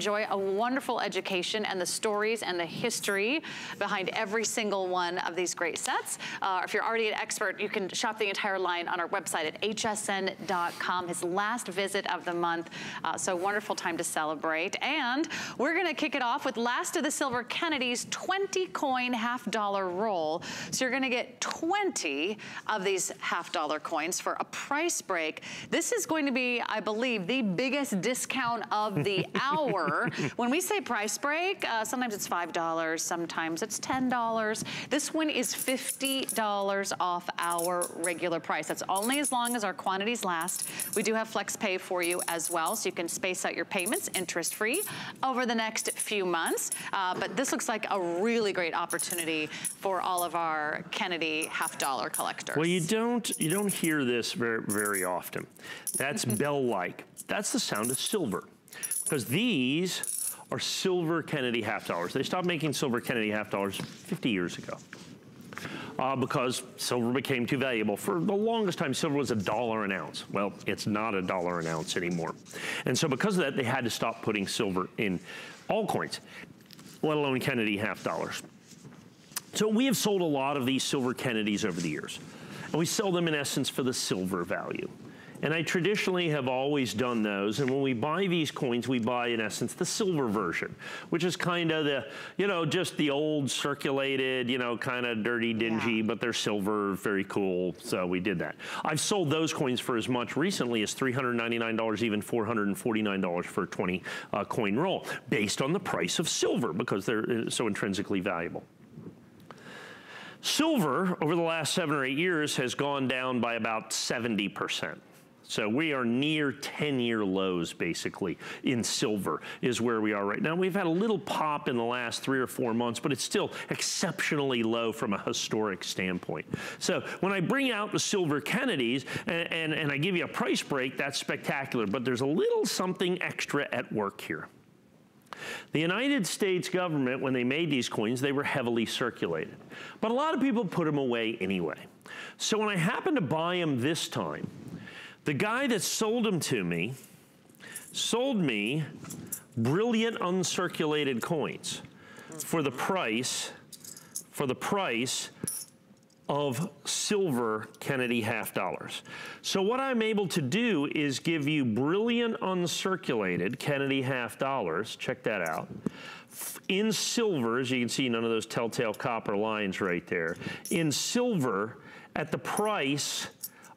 enjoy a wonderful education and the stories and the history behind every single one of these great sets. If you're already an expert, you can shop the entire line on our website at hsn.com. His last visit of the month, so wonderful time to celebrate. And we're gonna kick it off with last of the Silver Kennedys 20 coin $half-dollar roll. So you're gonna get 20 of these $half-dollar coins for a price break. This is going to be, I believe, the biggest discount of the hour. When we say price break, sometimes it's $5, sometimes it's $10. This one is $50 off our regular price. That's only as long as our quantities last. We do have flex pay for you as well, so you can space out your payments interest-free over the next few months. But this looks like a really great opportunity for all of our Kennedy $half-dollar collectors. Well, you don't hear this very often. That's bell-like. That's the sound of silver, because these are silver Kennedy $half-dollars. They stopped making silver Kennedy $half-dollars 50 years ago. Because silver became too valuable. For the longest time, silver was $1 an ounce. Well, it's not $1 an ounce anymore. And so because of that, they had to stop putting silver in all coins, let alone Kennedy $half-dollars. So we have sold a lot of these silver Kennedys over the years. And we sell them in essence for the silver value. And I traditionally have always done those. And when we buy these coins, we buy, in essence, the silver version, which is kind of the, just the old circulated, kind of dirty, dingy, but they're silver, very cool. So we did that. I've sold those coins for as much recently as $399, even $449 for a 20 coin roll, based on the price of silver, because they're so intrinsically valuable. Silver, over the last 7 or 8 years, has gone down by about 70%. So we are near 10-year lows, basically, in silver is where we are right now. We've had a little pop in the last 3 or 4 months, but it's still exceptionally low from a historic standpoint. So when I bring out the silver Kennedys and I give you a price break, that's spectacular, but there's a little something extra at work here. The United States government, when they made these coins, they were heavily circulated. But a lot of people put them away anyway. So when I happened to buy them this time, the guy that sold them to me sold me brilliant uncirculated coins for the price of silver Kennedy $half-dollars. So what I'm able to do is give you brilliant uncirculated Kennedy $half-dollars, check that out, in silver, as you can see, none of those telltale copper lines right there, in silver at the price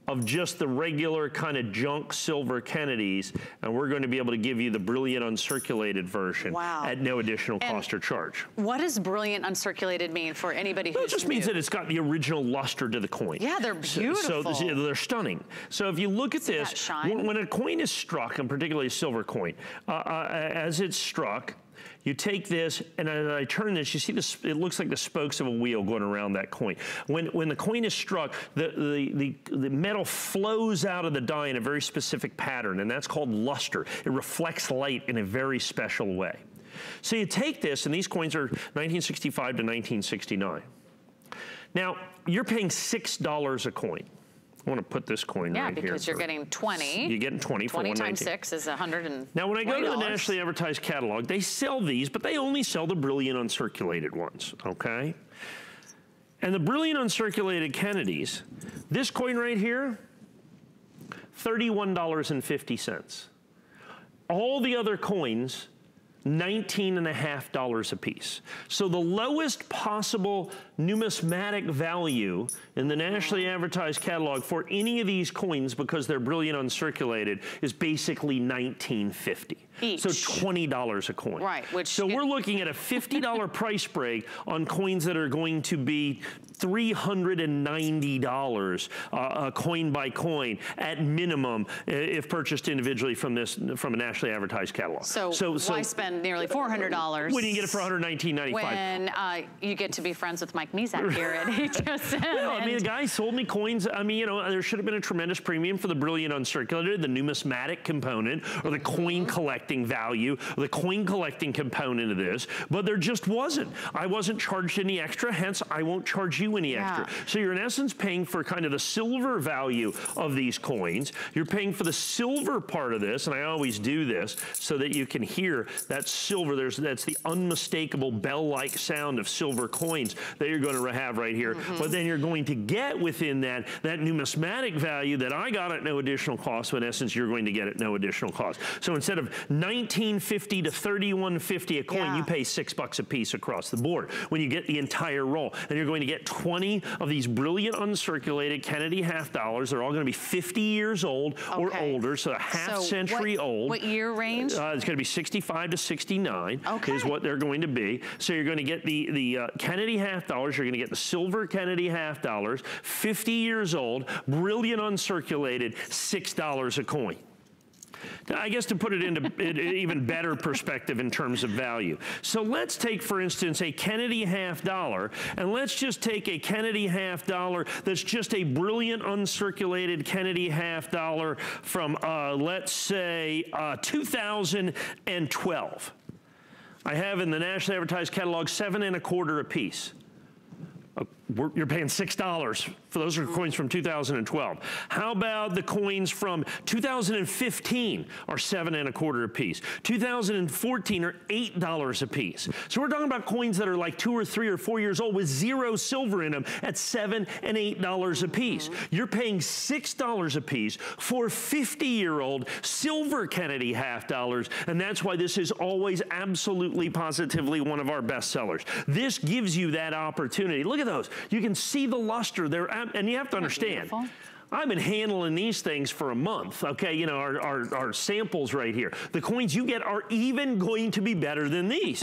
of just the regular kind of junk silver Kennedys, and we're going to be able to give you the brilliant uncirculated version at no additional cost or charge. What does brilliant uncirculated mean for anybody who's It just means that it's got the original luster to the coin. Yeah, they're beautiful. So they're stunning. So if you look at this, when a coin is struck, and particularly a silver coin, as it's struck, you take this, and as I turn this, you see this, it looks like the spokes of a wheel going around that coin. When the coin is struck, the metal flows out of the die in a very specific pattern, and that's called luster. It reflects light in a very special way. So you take this, and these coins are 1965 to 1969. Now, you're paying $6 a coin. I want to put this coin right here. Yeah, because you're getting 20. You're getting 20 for 119. 20 times 6 is $120. Now, when I go to the nationally advertised catalog, they sell these, but they only sell the brilliant uncirculated ones, okay? And the brilliant uncirculated Kennedys, this coin right here, $31.50. All the other coins, $19.50 a piece. So the lowest possible numismatic value in the nationally advertised catalog for any of these coins, because they're brilliant uncirculated, is basically $19.50. Each. So $20 a coin. Right. So we're looking at a $50 price break on coins that are going to be $390 coin by coin at minimum if purchased individually from a nationally advertised catalog. So why spend nearly $400 when you get it for $119.95? When you get to be friends with my Mike Mezak here at HSN. Well, I mean, the guy sold me coins. I mean, you know, there should have been a tremendous premium for the brilliant uncirculated, the numismatic component, or the coin collecting value, or the coin collecting component of this, but there just wasn't. I wasn't charged any extra, hence I won't charge you any extra. So you're in essence paying for kind of the silver value of these coins. You're paying for the silver part of this, and I always do this so that you can hear that silver. That's the unmistakable bell-like sound of silver coins that you're going to have right here. But then you're going to get within that numismatic value that I got at no additional cost, but in essence you're going to get at no additional cost. So instead of $19.50 to $31.50 a coin, you pay $6 a piece across the board when you get the entire roll. And you're going to get 20 of these brilliant uncirculated Kennedy half dollars. They're all going to be 50 years old or older, so a half century old. What year range? It's going to be 65 to 69 is what they're going to be. So you're going to get the Kennedy half dollars. You're going to get the silver Kennedy half dollars, 50 years old, brilliant uncirculated, $6 a coin. I guess to put it into even better perspective in terms of value. So let's take, for instance, a Kennedy half dollar, and let's just take a Kennedy half dollar that's just a brilliant uncirculated Kennedy half dollar from, let's say, 2012. I have in the nationally advertised catalog 7 1/4 a piece. You're paying $6 for those are coins from 2012. How about the coins from 2015 are 7 1/4 a piece. 2014 are $8 a piece. So we're talking about coins that are like 2 or 3 or 4 years old with 0 silver in them at $7 and $8 a piece. You're paying $6 a piece for 50-year-old silver Kennedy half dollars, and that's why this is always absolutely positively one of our best sellers. This gives you that opportunity. Look at those. You can see the luster there, and you have to understand. I've been handling these things for a month, okay? You know, our samples right here. The coins you get are even going to be better than these.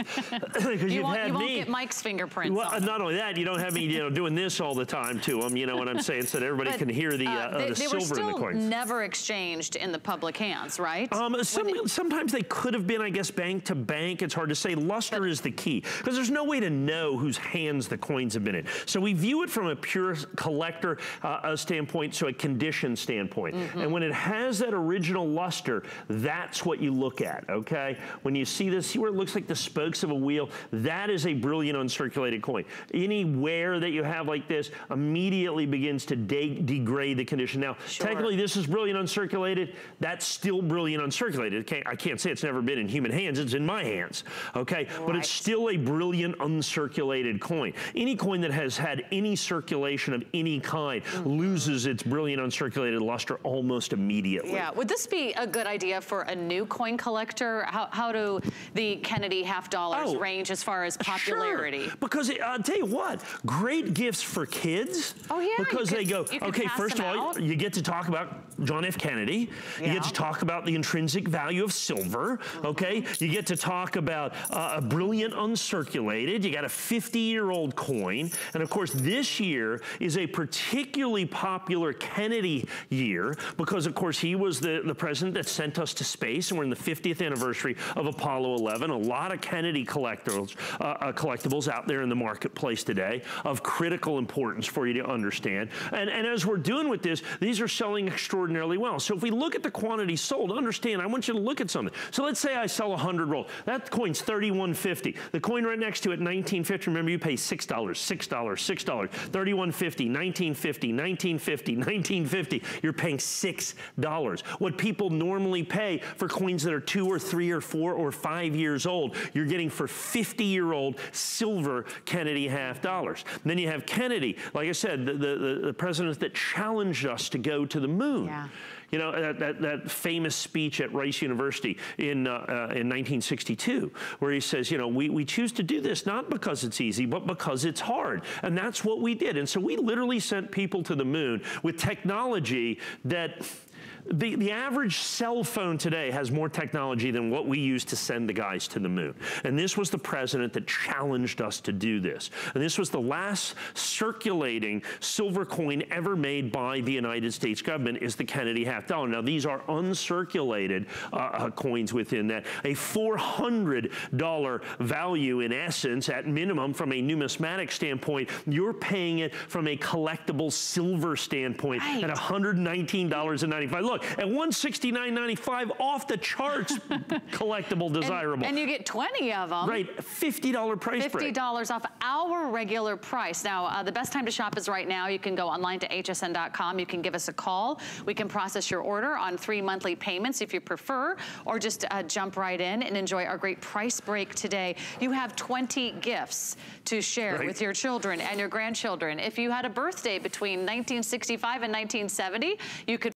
Because you won't get Mike's fingerprints. Well, not only that, you don't have me, you know, doing this all the time to them, you know what I'm saying, so that everybody can hear the silver in the coins. Never exchanged in the public hands, right? Sometimes they could have been, I guess, bank to bank. It's hard to say. Luster is the key, because there's no way to know whose hands the coins have been in. So we view it from a pure collector standpoint, so a condition standpoint. And when it has that original luster, that's what you look at, okay? When you see this, see where it looks like the spokes of a wheel? That is a brilliant uncirculated coin. Any wear that you have like this immediately begins to degrade the condition. Now, technically this is brilliant uncirculated. That's still brilliant uncirculated. I can't say it's never been in human hands. It's in my hands, okay? But it's still a brilliant uncirculated coin. Any coin that has had any circulation of any kind loses its brilliant uncirculated luster almost immediately. Yeah, would this be a good idea for a new coin collector? How do the Kennedy half dollars range as far as popularity? Sure. Because I'll tell you what, great gifts for kids. Oh yeah. Because they go, okay, first of all, you get to talk about John F. Kennedy. You get to talk about the intrinsic value of silver. Okay, you get to talk about a brilliant uncirculated. You got a 50-year-old coin, and of course this year is a particularly popular Kennedy year because, of course, he was the president that sent us to space, and we're in the 50th anniversary of Apollo 11. A lot of Kennedy collectibles out there in the marketplace today of critical importance for you to understand. And as we're doing with this, these are selling extraordinarily well. So if we look at the quantity sold, understand, I want you to look at something. So let's say I sell 100 rolls. That coin's $31.50. The coin right next to it, $19.50. Remember, you pay $6, $6, $6, $31.50, $19.50, $19.50, $19.50. You're paying $6. What people normally pay for coins that are 2 or 3 or 4 or 5 years old, you're getting for 50-year-old silver Kennedy half dollars. And then you have Kennedy, like I said, the president that challenged us to go to the moon. Yeah. You know, that famous speech at Rice University in 1962, where he says, you know, we choose to do this not because it's easy, but because it's hard. And that's what we did. And so we literally sent people to the moon with technology that The average cell phone today has more technology than what we use to send the guys to the moon. And this was the president that challenged us to do this. And this was the last circulating silver coin ever made by the United States government, is the Kennedy $50. Now, these are uncirculated coins within that. A $400 value in essence, at minimum, from a numismatic standpoint. You're paying it from a collectible silver standpoint at $119.95. Look, at $169.95, off the charts, collectible, desirable. And you get 20 of them. Right, $50 price break. $50 off our regular price. Now, the best time to shop is right now. You can go online to hsn.com. You can give us a call. We can process your order on 3 monthly payments if you prefer, or just jump right in and enjoy our great price break today. You have 20 gifts to share with your children and your grandchildren. If you had a birthday between 1965 and 1970, you could